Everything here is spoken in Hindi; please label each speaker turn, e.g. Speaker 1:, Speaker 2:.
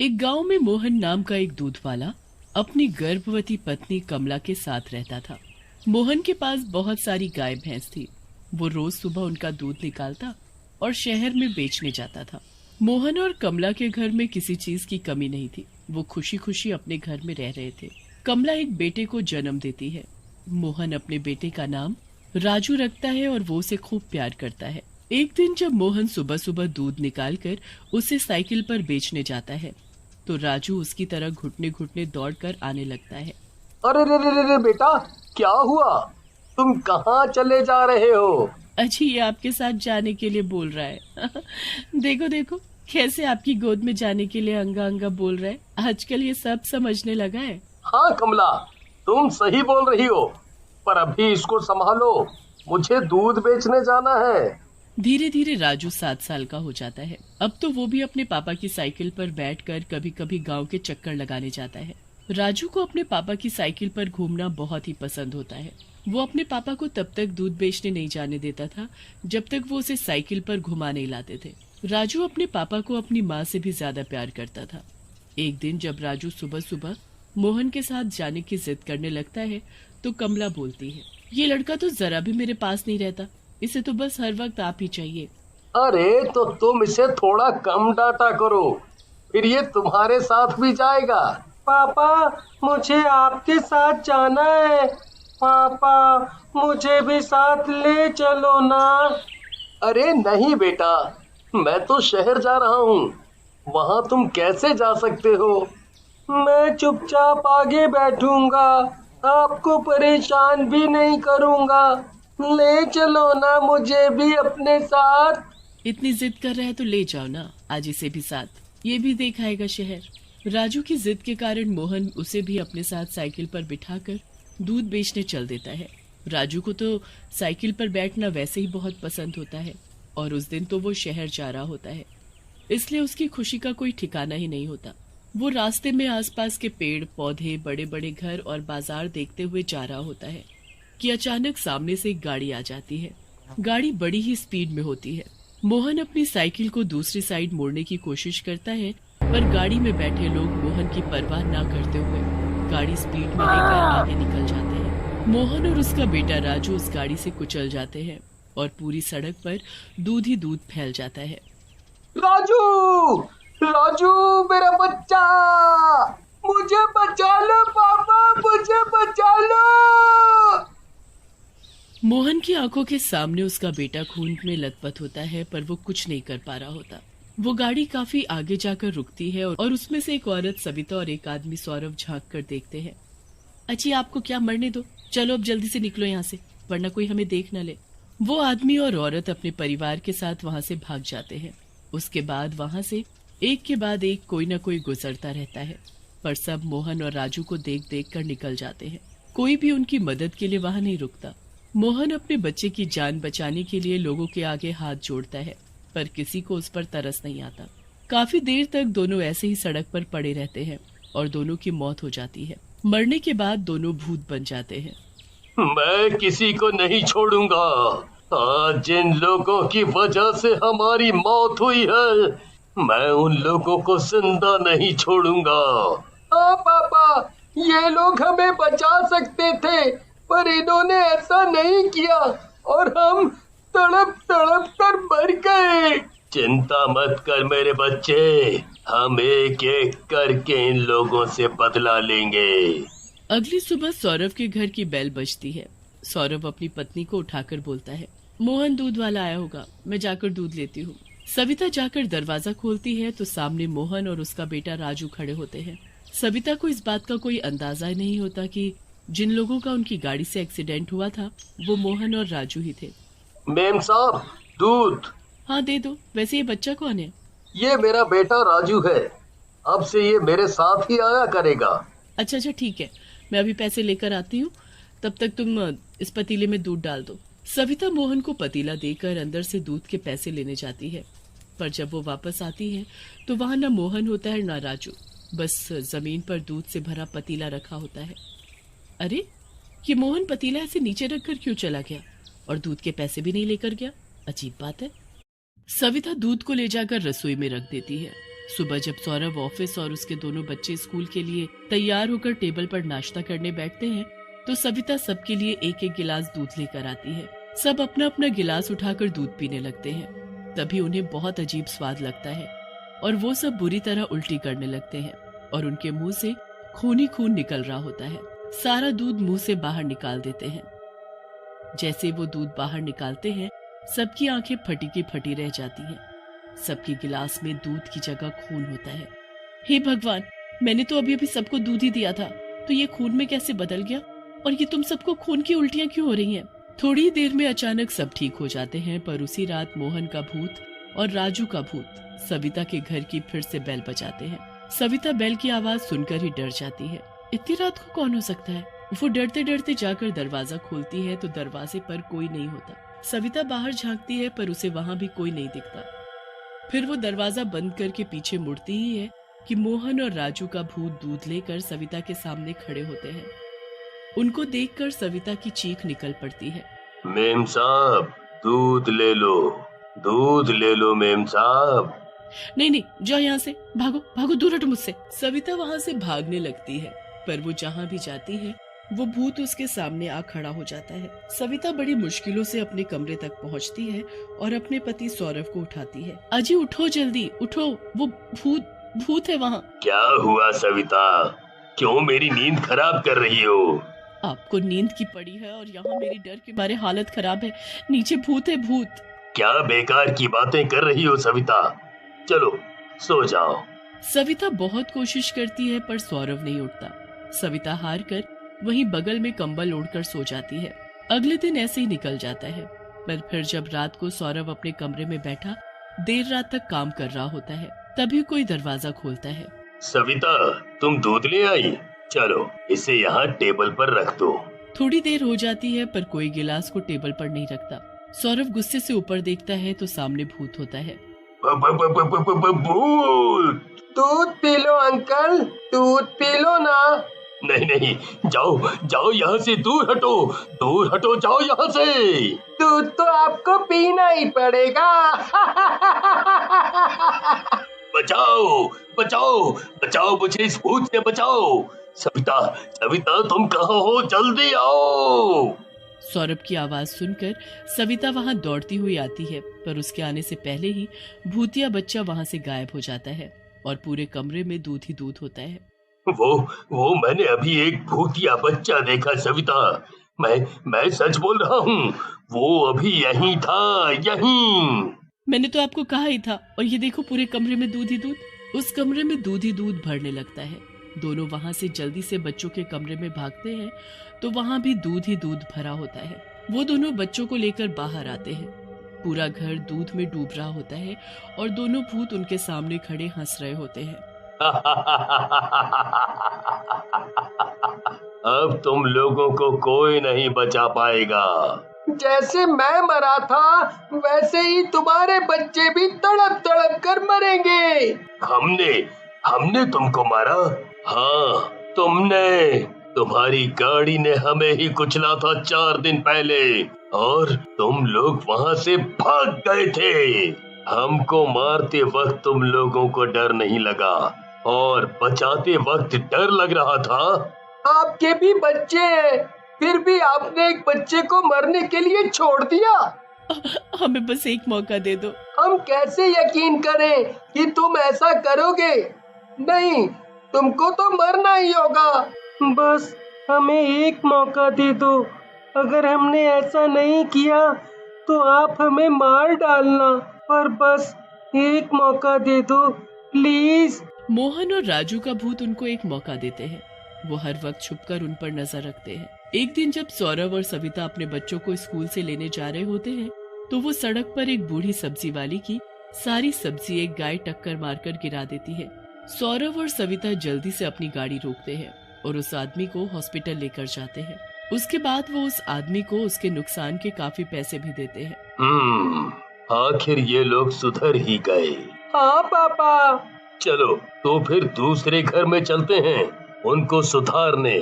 Speaker 1: एक गांव में मोहन नाम का एक दूध वाला अपनी गर्भवती पत्नी कमला के साथ रहता था। मोहन के पास बहुत सारी गाय भैंस थी। वो रोज सुबह उनका दूध निकालता और शहर में बेचने जाता था। मोहन और कमला के घर में किसी चीज की कमी नहीं थी। वो खुशी खुशी अपने घर में रह रहे थे। कमला एक बेटे को जन्म देती है। मोहन अपने बेटे का नाम राजू रखता है और वो उसे खूब प्यार करता है। एक दिन जब मोहन सुबह सुबह दूध निकालकर उसे साइकिल पर बेचने जाता है तो राजू उसकी तरह घुटने घुटने दौड़कर आने लगता है।
Speaker 2: अरे रे रे रे रे बेटा, क्या हुआ? तुम कहाँ चले जा रहे हो?
Speaker 1: अजी ये आपके साथ जाने के लिए बोल रहा है। देखो देखो कैसे आपकी गोद में जाने के लिए अंगा अंगा बोल रहा है। आजकल ये सब समझने लगा है।
Speaker 2: हाँ कमला, तुम सही बोल रही हो, पर अभी इसको संभालो, मुझे दूध बेचने जाना है।
Speaker 1: धीरे धीरे राजू 7 साल का हो जाता है। अब तो वो भी अपने पापा की साइकिल पर बैठकर कभी कभी गांव के चक्कर लगाने जाता है। राजू को अपने पापा की साइकिल पर घूमना बहुत ही पसंद होता है। वो अपने पापा को तब तक दूध बेचने नहीं जाने देता था जब तक वो उसे साइकिल पर घुमा नहीं लाते थे। राजू अपने पापा को अपनी माँ से भी ज्यादा प्यार करता था। एक दिन जब राजू सुबह सुबह मोहन के साथ जाने की जिद करने लगता है तो कमला बोलती है, ये लड़का तो जरा भी मेरे पास नहीं रहता, इसे तो बस हर वक्त आप ही चाहिए।
Speaker 2: अरे तो तुम इसे थोड़ा कम डांटा करो, फिर ये तुम्हारे साथ भी जाएगा। पापा, मुझे आपके साथ जाना है। पापा, मुझे भी साथ ले चलो ना। अरे नहीं बेटा, मैं तो शहर जा रहा हूँ, वहाँ तुम कैसे जा सकते हो? मैं चुपचाप आगे बैठूंगा, आपको परेशान भी नहीं करूंगा। ले चलो ना मुझे भी अपने साथ।
Speaker 1: इतनी जिद कर रहा है तो ले जाओ ना, आज इसे भी साथ, ये भी देखाएगा शहर। राजू की जिद के कारण मोहन उसे भी अपने साथ साइकिल पर बिठाकर दूध बेचने चल देता है। राजू को तो साइकिल पर बैठना वैसे ही बहुत पसंद होता है और उस दिन तो वो शहर जा रहा होता है, इसलिए उसकी खुशी का कोई ठिकाना ही नहीं होता। वो रास्ते में आसपास के पेड़ पौधे बड़े बड़े घर और बाजार देखते हुए जा रहा होता है कि अचानक सामने से एक गाड़ी आ जाती है। गाड़ी बड़ी ही स्पीड में होती है। मोहन अपनी साइकिल को दूसरी साइड मोड़ने की कोशिश करता है पर गाड़ी में बैठे लोग मोहन की परवाह न करते हुए गाड़ी स्पीड में लेकर आगे निकल जाते हैं। मोहन और उसका बेटा राजू उस गाड़ी से कुचल जाते हैं और पूरी सड़क पर दूध ही दूध फैल जाता है।
Speaker 2: राजू, राजू मेरा बच्चा, मुझे बचा लो पापा, मुझे बचा लो।
Speaker 1: मोहन की आंखों के सामने उसका बेटा खून में लथपथ होता है पर वो कुछ नहीं कर पा रहा होता। वो गाड़ी काफी आगे जाकर रुकती है और उसमें से एक औरत सविता और एक आदमी सौरभ झांक कर देखते हैं। अच्छी आपको क्या, मरने दो, चलो अब जल्दी से निकलो यहाँ से वरना कोई हमें देख न ले। वो आदमी और औरत अपने परिवार के साथ वहाँ से भाग जाते हैं। उसके बाद वहाँ से एक के बाद एक कोई न कोई गुजरता रहता है पर सब मोहन और राजू को देख देख कर निकल जाते हैं। कोई भी उनकी मदद के लिए वहाँ नहीं रुकता। मोहन अपने बच्चे की जान बचाने के लिए लोगों के आगे हाथ जोड़ता है पर किसी को उस पर तरस नहीं आता। काफी देर तक दोनों ऐसे ही सड़क पर पड़े रहते हैं और दोनों की मौत हो जाती है। मरने के बाद दोनों भूत बन जाते हैं।
Speaker 2: मैं किसी को नहीं छोड़ूंगा। आज जिन लोगों की वजह से हमारी मौत हुई है, मैं उन लोगों को जिंदा नहीं छोड़ूंगा। हाँ पापा, ये लोग हमें बचा सकते थे पर इन्होंने ऐसा नहीं किया और हम तड़प तड़प कर मर गए। चिंता मत कर मेरे बच्चे, हम एक एक करके इन लोगों से बदला लेंगे।
Speaker 1: अगली सुबह सौरभ के घर की बेल बजती है। सौरभ अपनी पत्नी को उठाकर बोलता है, मोहन दूध वाला आया होगा, मैं जाकर दूध लेती हूँ। सविता जाकर दरवाजा खोलती है तो सामने मोहन और उसका बेटा राजू खड़े होते हैं। सविता को इस बात का कोई अंदाजा नहीं होता कि जिन लोगों का उनकी गाड़ी से एक्सीडेंट हुआ था वो मोहन और राजू ही थे।
Speaker 2: मेम साहब, दूध।
Speaker 1: हाँ दे दो। वैसे ये बच्चा कौन है?
Speaker 2: ये मेरा बेटा राजू है, अब से ये मेरे साथ ही आया करेगा।
Speaker 1: अच्छा अच्छा ठीक है, मैं अभी पैसे लेकर आती हूँ, तब तक तुम इस पतीले में दूध डाल दो। सविता मोहन को पतीला देकर अंदर से दूध के पैसे लेने जाती है पर जब वो वापस आती है तो वहाँ न मोहन होता है न राजू, बस जमीन पर दूध से भरा पतीला रखा होता है। अरे ये मोहन पतीला ऐसे नीचे रखकर क्यों चला गया और दूध के पैसे भी नहीं लेकर गया? अजीब बात है। सविता दूध को ले जाकर रसोई में रख देती है सुबह जब सौरभ ऑफिस और उसके दोनों बच्चे स्कूल के लिए तैयार होकर टेबल पर नाश्ता करने बैठते हैं तो सविता सबके लिए एक एक गिलास दूध लेकर आती है। सब अपना अपना गिलास उठाकर दूध पीने लगते हैं। तभी उन्हें बहुत अजीब स्वाद लगता है और वो सब बुरी तरह उल्टी करने लगते हैं और उनके मुंह से खून ही खून निकल रहा होता है। सारा दूध मुंह से बाहर निकाल देते हैं। जैसे वो दूध बाहर निकालते हैं सबकी आंखें फटी की फटी रह जाती हैं। सबके गिलास में दूध की जगह खून होता है। हे भगवान, मैंने तो अभी अभी सबको दूध ही दिया था, तो ये खून में कैसे बदल गया? और ये तुम सबको खून की उल्टियां क्यों हो रही हैं? थोड़ी देर में अचानक सब ठीक हो जाते हैं, पर उसी रात मोहन का भूत और राजू का भूत सविता के घर की फिर से बेल बजाते हैं। सविता बेल की आवाज सुनकर ही डर जाती है। इतनी रात को कौन हो सकता है? वो डरते डरते जाकर दरवाजा खोलती है तो दरवाजे पर कोई नहीं होता। सविता बाहर झांकती है पर उसे वहाँ भी कोई नहीं दिखता। फिर वो दरवाजा बंद करके पीछे मुड़ती ही है कि मोहन और राजू का भूत दूध लेकर सविता के सामने खड़े होते हैं। उनको देखकर सविता की चीख निकल पड़ती है।
Speaker 2: मेम साहब, दूध ले लो, दूध ले लो मेम साहब।
Speaker 1: नहीं नहीं, जाओ यहाँ से, भागो भागो, दूर हटो मुझसे। सविता वहाँ से भागने लगती है, पर वो जहाँ भी जाती है वो भूत उसके सामने आ खड़ा हो जाता है। सविता बड़ी मुश्किलों से अपने कमरे तक पहुँचती है और अपने पति सौरभ को उठाती है। अजी उठो, जल्दी उठो, वो भूत है वहाँ।
Speaker 2: क्या हुआ सविता? क्यों मेरी नींद खराब कर रही हो?
Speaker 1: आपको नींद की पड़ी है और यहाँ मेरी डर के मारे हालत खराब है। नीचे भूत है, भूत।
Speaker 2: क्या बेकार की बातें कर रही हो सविता? चलो सो जाओ।
Speaker 1: सविता बहुत कोशिश करती है पर सौरभ नहीं उठता। सविता हार कर वहीं बगल में कंबल ओढ़कर सो जाती है। अगले दिन ऐसे ही निकल जाता है, पर फिर जब रात को सौरभ अपने कमरे में बैठा देर रात तक काम कर रहा होता है, तभी कोई दरवाजा खोलता है।
Speaker 2: सविता, तुम दूध ले आई? चलो इसे यहाँ टेबल पर रख दो।
Speaker 1: थोड़ी देर हो जाती है पर कोई गिलास को टेबल पर नहीं रखता। सौरभ गुस्से से ऊपर देखता है तो सामने भूत होता है।
Speaker 2: भूत! दूध पी लो अंकल, दूध पी लो ना। नहीं नहीं, जाओ जाओ यहाँ से, दूर हटो, दूर हटो, जाओ यहाँ से। दूध तो आपको पीना ही पड़ेगा। बचाओ बचाओ बचाओ, मुझे इस भूत से बचाओ। सविता सविता, तुम कहाँ हो? जल्दी आओ।
Speaker 1: सौरभ की आवाज सुनकर सविता वहाँ दौड़ती हुई आती है, पर उसके आने से पहले ही भूतिया बच्चा वहाँ से गायब हो जाता है और पूरे कमरे में दूध ही दूध होता है।
Speaker 2: वो मैंने अभी एक भूतिया बच्चा देखा सविता। मैं सच बोल रहा हूँ, वो अभी यहीं था, यहीं।
Speaker 1: मैंने तो आपको कहा ही था, और ये देखो पूरे कमरे में दूध ही दूध। उस कमरे में दूध ही दूध भरने लगता है। दोनों वहाँ से जल्दी से बच्चों के कमरे में भागते हैं तो वहाँ भी दूध ही दूध भरा होता है। वो दोनों बच्चों को लेकर बाहर आते हैं। पूरा घर दूध में डूब रहा होता है और दोनों भूत उनके सामने खड़े हंस रहे होते हैं।
Speaker 2: अब तुम लोगों को कोई नहीं बचा पाएगा। जैसे मैं मरा था वैसे ही तुम्हारे बच्चे भी तड़प तड़प कर मरेंगे। हमने तुमको मारा? हाँ तुमने। तुम्हारी गाड़ी ने हमें ही कुचला था 4 दिन पहले और तुम लोग वहाँ से भाग गए थे। हमको मारते वक्त तुम लोगों को डर नहीं लगा और बचाते वक्त डर लग रहा था। आपके भी बच्चे हैं, फिर भी आपने एक बच्चे को मरने के लिए छोड़ दिया।
Speaker 1: हमें बस एक मौका दे दो।
Speaker 2: हम कैसे यकीन करें कि तुम ऐसा करोगे? नहीं, तुमको तो मरना ही होगा। बस हमें एक मौका दे दो। अगर हमने ऐसा नहीं किया तो आप हमें मार डालना, पर बस एक मौका दे दो प्लीज।
Speaker 1: मोहन और राजू का भूत उनको एक मौका देते हैं। वो हर वक्त छुपकर उन पर नजर रखते हैं। एक दिन जब सौरभ और सविता अपने बच्चों को स्कूल से लेने जा रहे होते हैं तो वो सड़क पर एक बूढ़ी सब्जी वाली की सारी सब्जी एक गाय टक्कर मारकर गिरा देती है। सौरभ और सविता जल्दी से अपनी गाड़ी रोकते हैं और उस आदमी को हॉस्पिटल लेकर जाते हैं। उसके बाद वो उस आदमी को उसके नुकसान के काफी पैसे भी देते हैं।
Speaker 2: आखिर ये लोग सुधर ही गए। हाँ पापा। चलो तो फिर दूसरे घर में चलते हैं उनको सुधारने।